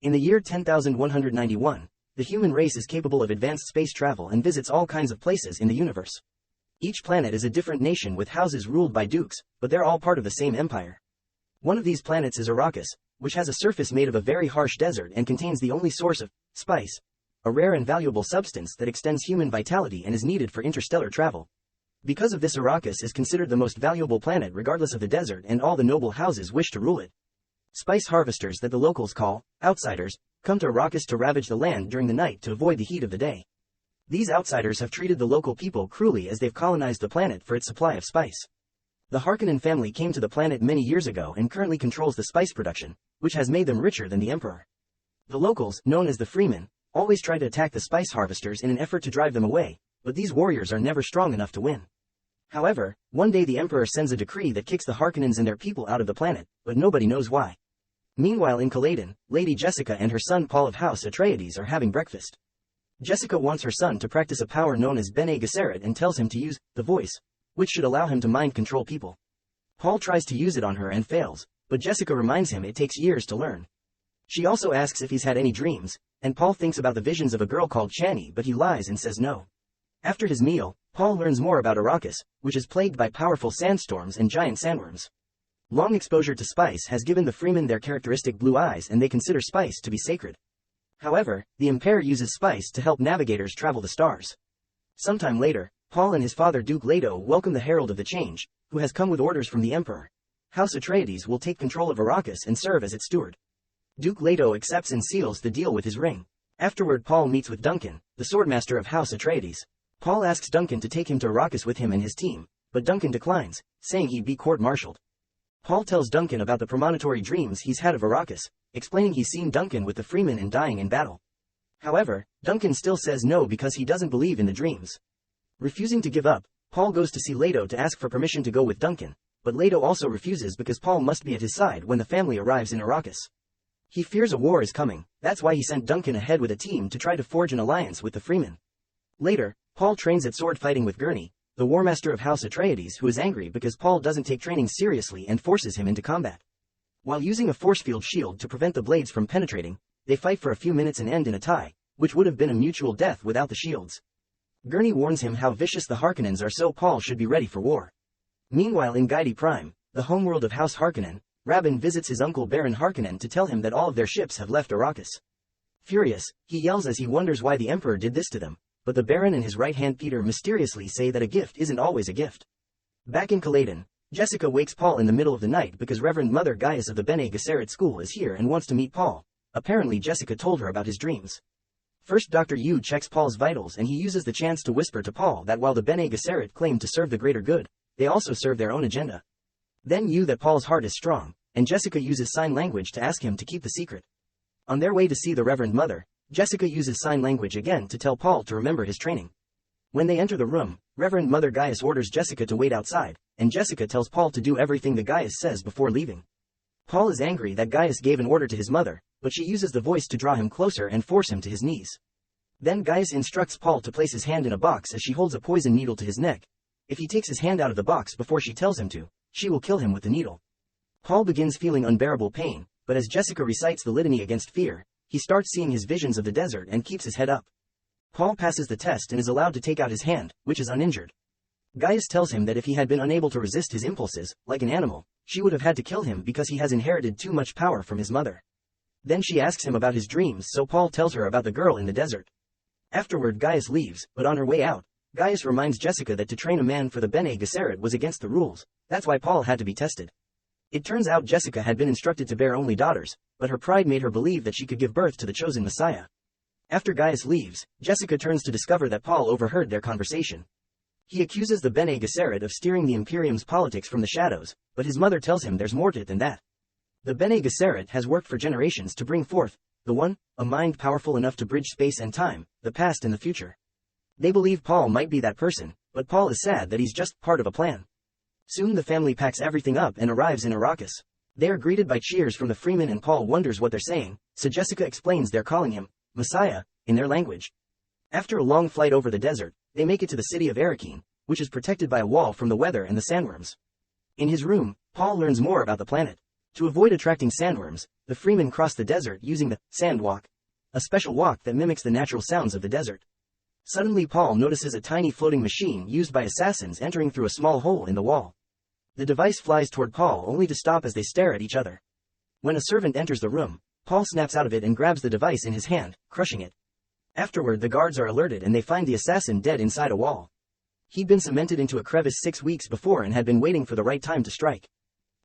In the year 10,191, the human race is capable of advanced space travel and visits all kinds of places in the universe. Each planet is a different nation with houses ruled by dukes, but they're all part of the same empire. One of these planets is Arrakis, which has a surface made of a very harsh desert and contains the only source of spice, a rare and valuable substance that extends human vitality and is needed for interstellar travel. Because of this, Arrakis is considered the most valuable planet regardless of the desert, and all the noble houses wish to rule it. Spice harvesters, that the locals call outsiders, come to Arrakis to ravage the land during the night to avoid the heat of the day. These outsiders have treated the local people cruelly as they've colonized the planet for its supply of spice. The Harkonnen family came to the planet many years ago and currently controls the spice production, which has made them richer than the Emperor. The locals, known as the Freemen, always try to attack the spice harvesters in an effort to drive them away, but these warriors are never strong enough to win. However, one day the Emperor sends a decree that kicks the Harkonnens and their people out of the planet, but nobody knows why. Meanwhile in Caledon, Lady Jessica and her son Paul of House Atreides are having breakfast. Jessica wants her son to practice a power known as Bene Gesserit and tells him to use the voice, which should allow him to mind control people. Paul tries to use it on her and fails, but Jessica reminds him it takes years to learn. She also asks if he's had any dreams, and Paul thinks about the visions of a girl called Chani, but he lies and says no. After his meal, Paul learns more about Arrakis, which is plagued by powerful sandstorms and giant sandworms. Long exposure to spice has given the Freemen their characteristic blue eyes, and they consider spice to be sacred. However, the Emperor uses spice to help navigators travel the stars. Sometime later, Paul and his father Duke Leto welcome the Herald of the Change, who has come with orders from the Emperor. House Atreides will take control of Arrakis and serve as its steward. Duke Leto accepts and seals the deal with his ring. Afterward, Paul meets with Duncan, the swordmaster of House Atreides. Paul asks Duncan to take him to Arrakis with him and his team, but Duncan declines, saying he'd be court-martialed. Paul tells Duncan about the premonitory dreams he's had of Arrakis, explaining he's seen Duncan with the Freemen and dying in battle. However, Duncan still says no because he doesn't believe in the dreams. Refusing to give up, Paul goes to see Leto to ask for permission to go with Duncan, but Leto also refuses because Paul must be at his side when the family arrives in Arrakis. He fears a war is coming, that's why he sent Duncan ahead with a team to try to forge an alliance with the Freemen. Later, Paul trains at sword fighting with Gurney, the War Master of House Atreides, who is angry because Paul doesn't take training seriously and forces him into combat. While using a force field shield to prevent the blades from penetrating, they fight for a few minutes and end in a tie, which would have been a mutual death without the shields. Gurney warns him how vicious the Harkonnens are, so Paul should be ready for war. Meanwhile in Gide Prime, the homeworld of House Harkonnen, Rabban visits his uncle Baron Harkonnen to tell him that all of their ships have left Arrakis. Furious, he yells as he wonders why the Emperor did this to them, but the Baron and his right-hand Peter mysteriously say that a gift isn't always a gift. Back in Caledon, Jessica wakes Paul in the middle of the night because Reverend Mother Gaius of the Bene Gesserit school is here and wants to meet Paul. Apparently Jessica told her about his dreams. First, Dr. Yu checks Paul's vitals and he uses the chance to whisper to Paul that while the Bene Gesserit claim to serve the greater good, they also serve their own agenda. Then Yu that Paul's heart is strong, and Jessica uses sign language to ask him to keep the secret. On their way to see the Reverend Mother, Jessica uses sign language again to tell Paul to remember his training. When they enter the room, Reverend Mother Gaius orders Jessica to wait outside, and Jessica tells Paul to do everything the Gaius says before leaving. Paul is angry that Gaius gave an order to his mother, but she uses the voice to draw him closer and force him to his knees. Then Gaius instructs Paul to place his hand in a box as she holds a poison needle to his neck. If he takes his hand out of the box before she tells him to, she will kill him with the needle. Paul begins feeling unbearable pain, but as Jessica recites the litany against fear, he starts seeing his visions of the desert and keeps his head up. Paul passes the test and is allowed to take out his hand, which is uninjured. Gaius tells him that if he had been unable to resist his impulses, like an animal, she would have had to kill him because he has inherited too much power from his mother. Then she asks him about his dreams, so Paul tells her about the girl in the desert. Afterward Gaius leaves, but on her way out, Gaius reminds Jessica that to train a man for the Bene Gesserit was against the rules, that's why Paul had to be tested. It turns out Jessica had been instructed to bear only daughters, but her pride made her believe that she could give birth to the chosen Messiah. After Gaius leaves, Jessica turns to discover that Paul overheard their conversation. He accuses the Bene Gesserit of steering the Imperium's politics from the shadows, but his mother tells him there's more to it than that. The Bene Gesserit has worked for generations to bring forth the One, a mind powerful enough to bridge space and time, the past and the future. They believe Paul might be that person, but Paul is sad that he's just part of a plan. Soon the family packs everything up and arrives in Arrakis. They are greeted by cheers from the Freemen and Paul wonders what they're saying, so Jessica explains they're calling him Messiah in their language. After a long flight over the desert, they make it to the city of Arrakis, which is protected by a wall from the weather and the sandworms. In his room, Paul learns more about the planet. To avoid attracting sandworms, the Freemen cross the desert using the sand walk, a special walk that mimics the natural sounds of the desert. Suddenly Paul notices a tiny floating machine used by assassins entering through a small hole in the wall. The device flies toward Paul only to stop as they stare at each other. When a servant enters the room, Paul snaps out of it and grabs the device in his hand, crushing it. Afterward the guards are alerted and they find the assassin dead inside a wall. He'd been cemented into a crevice 6 weeks before and had been waiting for the right time to strike.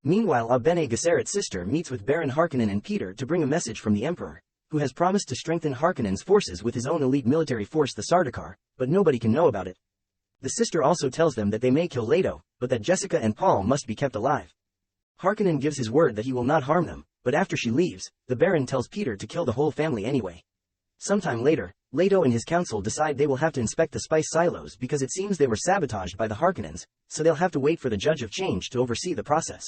Meanwhile Bene Gesserit's sister meets with Baron Harkonnen and Peter to bring a message from the Emperor, who has promised to strengthen Harkonnen's forces with his own elite military force the Sardaukar, but nobody can know about it. The sister also tells them that they may kill Leto, but that Jessica and Paul must be kept alive. Harkonnen gives his word that he will not harm them, but after she leaves, the Baron tells Peter to kill the whole family anyway. Sometime later, Leto and his council decide they will have to inspect the spice silos because it seems they were sabotaged by the Harkonnens, so they'll have to wait for the Judge of Change to oversee the process.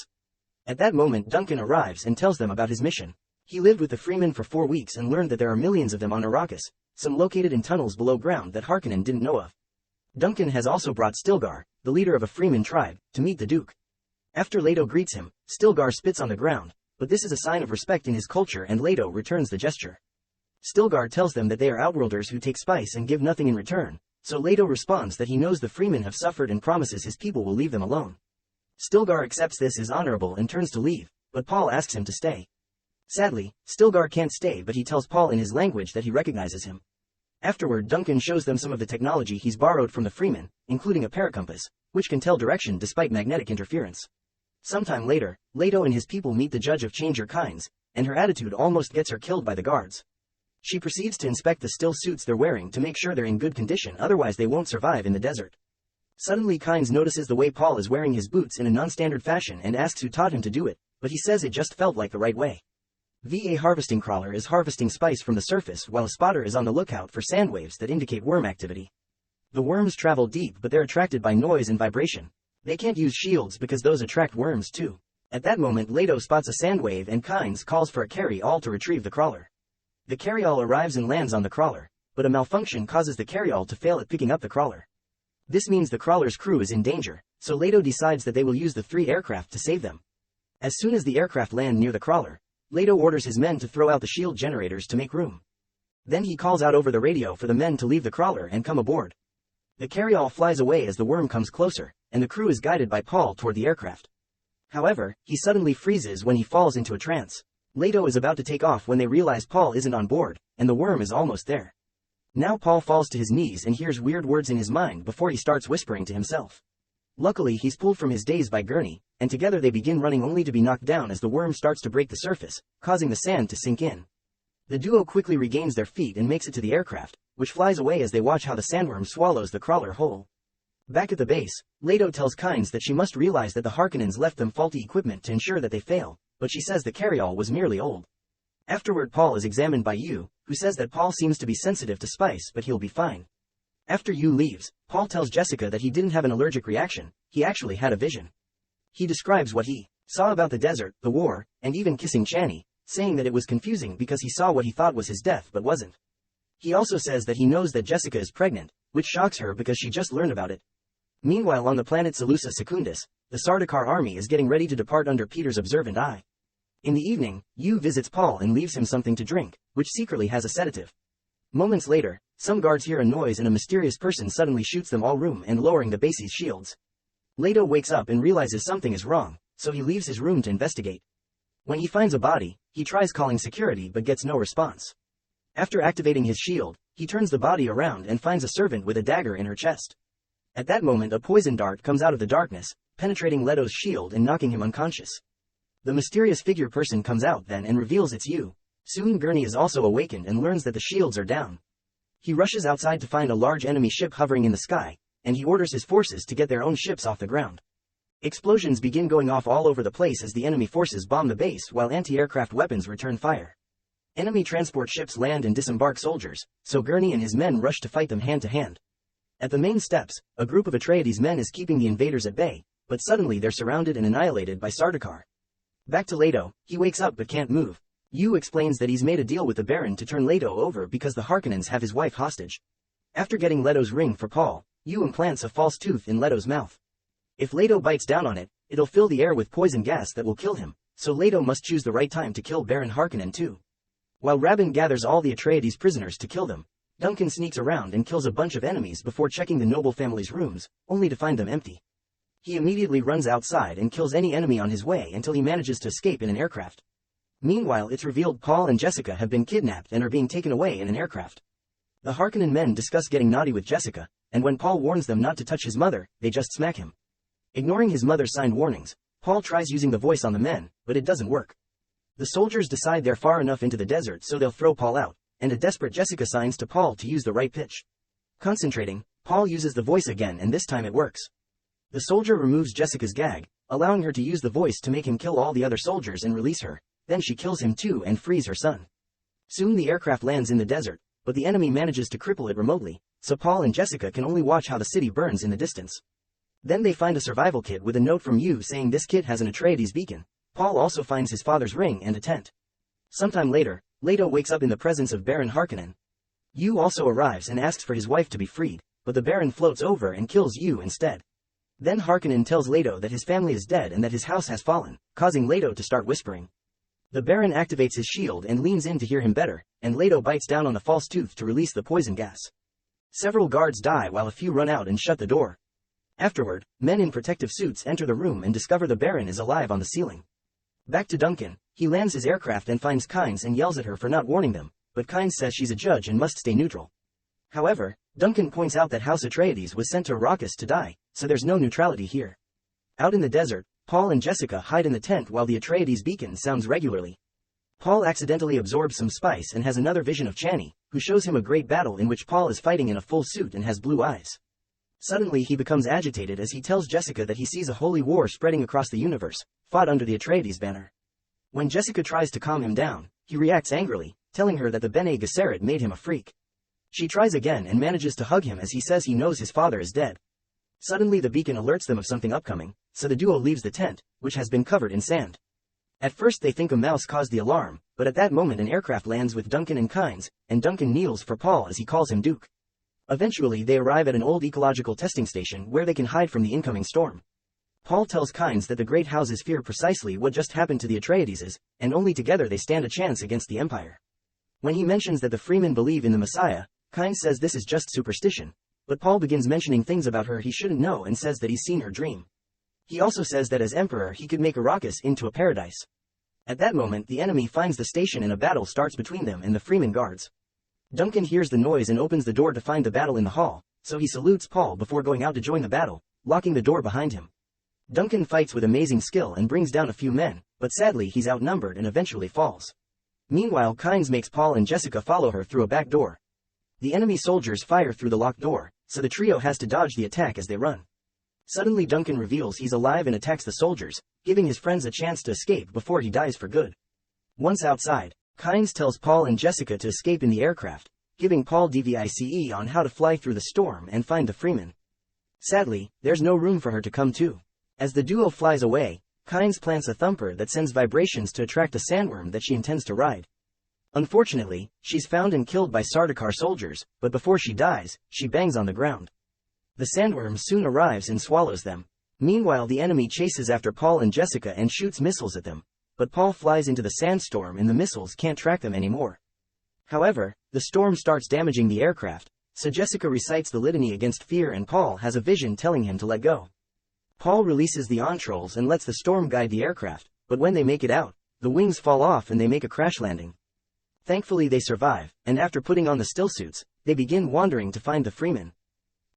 At that moment Duncan arrives and tells them about his mission. He lived with the Freemen for 4 weeks and learned that there are millions of them on Arrakis, some located in tunnels below ground that Harkonnen didn't know of. Duncan has also brought Stilgar, the leader of a Freeman tribe, to meet the Duke. After Leto greets him, Stilgar spits on the ground, but this is a sign of respect in his culture and Leto returns the gesture. Stilgar tells them that they are outworlders who take spice and give nothing in return, so Leto responds that he knows the Freemen have suffered and promises his people will leave them alone. Stilgar accepts this as honorable and turns to leave, but Paul asks him to stay. Sadly, Stilgar can't stay but he tells Paul in his language that he recognizes him. Afterward Duncan shows them some of the technology he's borrowed from the Freemen, including a paracompass, which can tell direction despite magnetic interference. Sometime later, Leto and his people meet the Judge of Change Kynes, and her attitude almost gets her killed by the guards. She proceeds to inspect the still suits they're wearing to make sure they're in good condition, otherwise they won't survive in the desert. Suddenly Kynes notices the way Paul is wearing his boots in a non-standard fashion and asks who taught him to do it, but he says it just felt like the right way. A harvesting crawler is harvesting spice from the surface while a spotter is on the lookout for sand waves that indicate worm activity. The worms travel deep but they're attracted by noise and vibration. They can't use shields because those attract worms too. At that moment Leto spots a sand wave and Kynes calls for a carry-all to retrieve the crawler. The carry-all arrives and lands on the crawler, but a malfunction causes the carry-all to fail at picking up the crawler. This means the crawler's crew is in danger, so Leto decides that they will use the 3 aircraft to save them. As soon as the aircraft land near the crawler, Leto orders his men to throw out the shield generators to make room. Then he calls out over the radio for the men to leave the crawler and come aboard. The carry-all flies away as the worm comes closer, and the crew is guided by Paul toward the aircraft. However, he suddenly freezes when he falls into a trance. Leto is about to take off when they realize Paul isn't on board, and the worm is almost there. Now Paul falls to his knees and hears weird words in his mind before he starts whispering to himself. Luckily he's pulled from his daze by Gurney, and together they begin running only to be knocked down as the worm starts to break the surface, causing the sand to sink in. The duo quickly regains their feet and makes it to the aircraft, which flies away as they watch how the sandworm swallows the crawler whole. Back at the base, Leto tells Kynes that she must realize that the Harkonnens left them faulty equipment to ensure that they fail, but she says the carry-all was merely old. Afterward Paul is examined by Yu, who says that Paul seems to be sensitive to spice but he'll be fine. After Yu leaves, Paul tells Jessica that he didn't have an allergic reaction, he actually had a vision. He describes what he saw about the desert, the war, and even kissing Chani, saying that it was confusing because he saw what he thought was his death but wasn't. He also says that he knows that Jessica is pregnant, which shocks her because she just learned about it. Meanwhile on the planet Salusa Secundus, the Sardaukar army is getting ready to depart under Peter's observant eye. In the evening, Yu visits Paul and leaves him something to drink, which secretly has a sedative. Moments later, some guards hear a noise and a mysterious person suddenly shoots them all room and lowering the base's shields. Leto wakes up and realizes something is wrong, so he leaves his room to investigate. When he finds a body, he tries calling security but gets no response. After activating his shield, he turns the body around and finds a servant with a dagger in her chest. At that moment a poison dart comes out of the darkness, penetrating Leto's shield and knocking him unconscious. The mysterious figure person comes out then and reveals it's Yu. Soon Gurney is also awakened and learns that the shields are down. He rushes outside to find a large enemy ship hovering in the sky, and he orders his forces to get their own ships off the ground. Explosions begin going off all over the place as the enemy forces bomb the base while anti-aircraft weapons return fire. Enemy transport ships land and disembark soldiers, so Gurney and his men rush to fight them hand to hand. At the main steps, a group of Atreides men is keeping the invaders at bay, but suddenly they're surrounded and annihilated by Sardaukar. Back to Leto, he wakes up but can't move. Yu explains that he's made a deal with the Baron to turn Leto over because the Harkonnens have his wife hostage. After getting Leto's ring for Paul, Yu implants a false tooth in Leto's mouth. If Leto bites down on it, it'll fill the air with poison gas that will kill him, so Leto must choose the right time to kill Baron Harkonnen too. While Rabban gathers all the Atreides prisoners to kill them, Duncan sneaks around and kills a bunch of enemies before checking the noble family's rooms, only to find them empty. He immediately runs outside and kills any enemy on his way until he manages to escape in an aircraft. Meanwhile, it's revealed Paul and Jessica have been kidnapped and are being taken away in an aircraft. The Harkonnen men discuss getting naughty with Jessica, and when Paul warns them not to touch his mother, they just smack him. Ignoring his mother's signed warnings, Paul tries using the voice on the men, but it doesn't work. The soldiers decide they're far enough into the desert so they'll throw Paul out, and a desperate Jessica signs to Paul to use the right pitch. Concentrating, Paul uses the voice again and this time it works. The soldier removes Jessica's gag, allowing her to use the voice to make him kill all the other soldiers and release her, then she kills him too and frees her son. Soon the aircraft lands in the desert, but the enemy manages to cripple it remotely, so Paul and Jessica can only watch how the city burns in the distance. Then they find a survival kit with a note from Yu saying this kit has an Atreides beacon. Paul also finds his father's ring and a tent. Sometime later, Leto wakes up in the presence of Baron Harkonnen. Yu also arrives and asks for his wife to be freed, but the Baron floats over and kills Yu instead. Then Harkonnen tells Leto that his family is dead and that his house has fallen, causing Leto to start whispering. The Baron activates his shield and leans in to hear him better, and Leto bites down on the false tooth to release the poison gas. Several guards die while a few run out and shut the door. Afterward, men in protective suits enter the room and discover the Baron is alive on the ceiling. Back to Duncan, he lands his aircraft and finds Kynes and yells at her for not warning them, but Kynes says she's a judge and must stay neutral. However, Duncan points out that House Atreides was sent to Arrakis to die, so there's no neutrality here. Out in the desert, Paul and Jessica hide in the tent while the Atreides beacon sounds regularly. Paul accidentally absorbs some spice and has another vision of Chani, who shows him a great battle in which Paul is fighting in a full suit and has blue eyes. Suddenly he becomes agitated as he tells Jessica that he sees a holy war spreading across the universe, fought under the Atreides banner. When Jessica tries to calm him down, he reacts angrily, telling her that the Bene Gesserit made him a freak. She tries again and manages to hug him as he says he knows his father is dead. Suddenly the beacon alerts them of something upcoming, so the duo leaves the tent, which has been covered in sand. At first they think a mouse caused the alarm, but at that moment an aircraft lands with Duncan and Kynes, and Duncan kneels for Paul as he calls him Duke. Eventually they arrive at an old ecological testing station where they can hide from the incoming storm. Paul tells Kynes that the great houses fear precisely what just happened to the Atreides, and only together they stand a chance against the Empire. When he mentions that the Freemen believe in the Messiah, Kynes says this is just superstition, but Paul begins mentioning things about her he shouldn't know and says that he's seen her dream. He also says that as Emperor he could make Arrakis into a paradise. At that moment the enemy finds the station and a battle starts between them and the Freeman guards. Duncan hears the noise and opens the door to find the battle in the hall, so he salutes Paul before going out to join the battle, locking the door behind him. Duncan fights with amazing skill and brings down a few men, but sadly he's outnumbered and eventually falls. Meanwhile Kynes makes Paul and Jessica follow her through a back door. The enemy soldiers fire through the locked door, so the trio has to dodge the attack as they run. Suddenly Duncan reveals he's alive and attacks the soldiers, giving his friends a chance to escape before he dies for good. Once outside, Kynes tells Paul and Jessica to escape in the aircraft, giving Paul advice on how to fly through the storm and find the Freeman. Sadly, there's no room for her to come too. As the duo flies away, Kynes plants a thumper that sends vibrations to attract a sandworm that she intends to ride. Unfortunately, she's found and killed by Sardaukar soldiers, but before she dies, she bangs on the ground. The sandworm soon arrives and swallows them. Meanwhile the enemy chases after Paul and Jessica and shoots missiles at them, but Paul flies into the sandstorm and the missiles can't track them anymore. However, the storm starts damaging the aircraft, so Jessica recites the litany against fear and Paul has a vision telling him to let go. Paul releases the entrolls and lets the storm guide the aircraft, but when they make it out, the wings fall off and they make a crash landing. Thankfully they survive, and after putting on the stillsuits, they begin wandering to find the Freeman.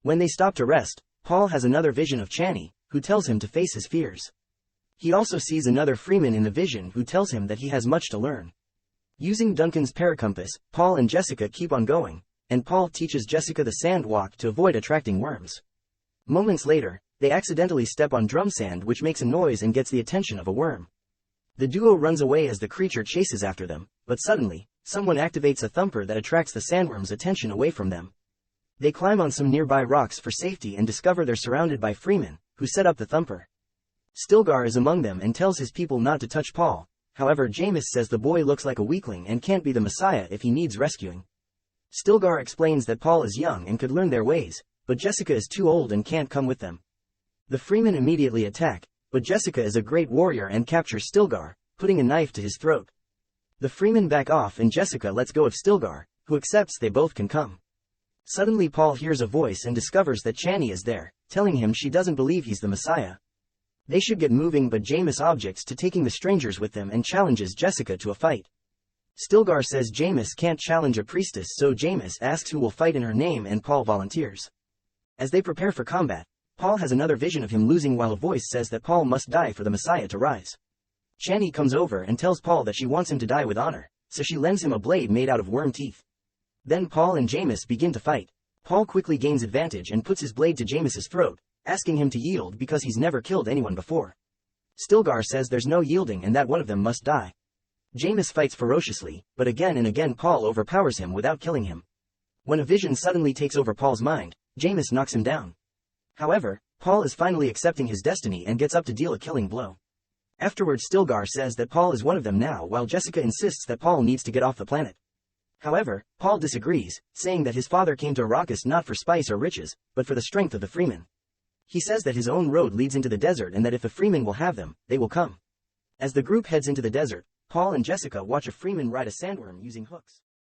When they stop to rest, Paul has another vision of Chani, who tells him to face his fears. He also sees another Freeman in the vision who tells him that he has much to learn. Using Duncan's paracompass, Paul and Jessica keep on going, and Paul teaches Jessica the sand walk to avoid attracting worms. Moments later, they accidentally step on drum sand which makes a noise and gets the attention of a worm. The duo runs away as the creature chases after them, but suddenly, someone activates a thumper that attracts the sandworm's attention away from them. They climb on some nearby rocks for safety and discover they're surrounded by Freemen, who set up the thumper. Stilgar is among them and tells his people not to touch Paul, however Jamis says the boy looks like a weakling and can't be the Messiah if he needs rescuing. Stilgar explains that Paul is young and could learn their ways, but Jessica is too old and can't come with them. The Freemen immediately attack, but Jessica is a great warrior and captures Stilgar, putting a knife to his throat. The Freemen back off and Jessica lets go of Stilgar, who accepts they both can come. Suddenly Paul hears a voice and discovers that Chani is there, telling him she doesn't believe he's the Messiah. They should get moving, but Jamis objects to taking the strangers with them and challenges Jessica to a fight. Stilgar says Jamis can't challenge a priestess, so Jamis asks who will fight in her name and Paul volunteers. As they prepare for combat, Paul has another vision of him losing while a voice says that Paul must die for the Messiah to rise. Chani comes over and tells Paul that she wants him to die with honor, so she lends him a blade made out of worm teeth. Then Paul and Jamis begin to fight. Paul quickly gains advantage and puts his blade to Jamis's throat, asking him to yield because he's never killed anyone before. Stilgar says there's no yielding and that one of them must die. Jamis fights ferociously, but again and again Paul overpowers him without killing him. When a vision suddenly takes over Paul's mind, Jamis knocks him down. However, Paul is finally accepting his destiny and gets up to deal a killing blow. Afterwards Stilgar says that Paul is one of them now, while Jessica insists that Paul needs to get off the planet. However, Paul disagrees, saying that his father came to Arrakis not for spice or riches, but for the strength of the Freemen. He says that his own road leads into the desert and that if the Freemen will have them, they will come. As the group heads into the desert, Paul and Jessica watch a Freeman ride a sandworm using hooks.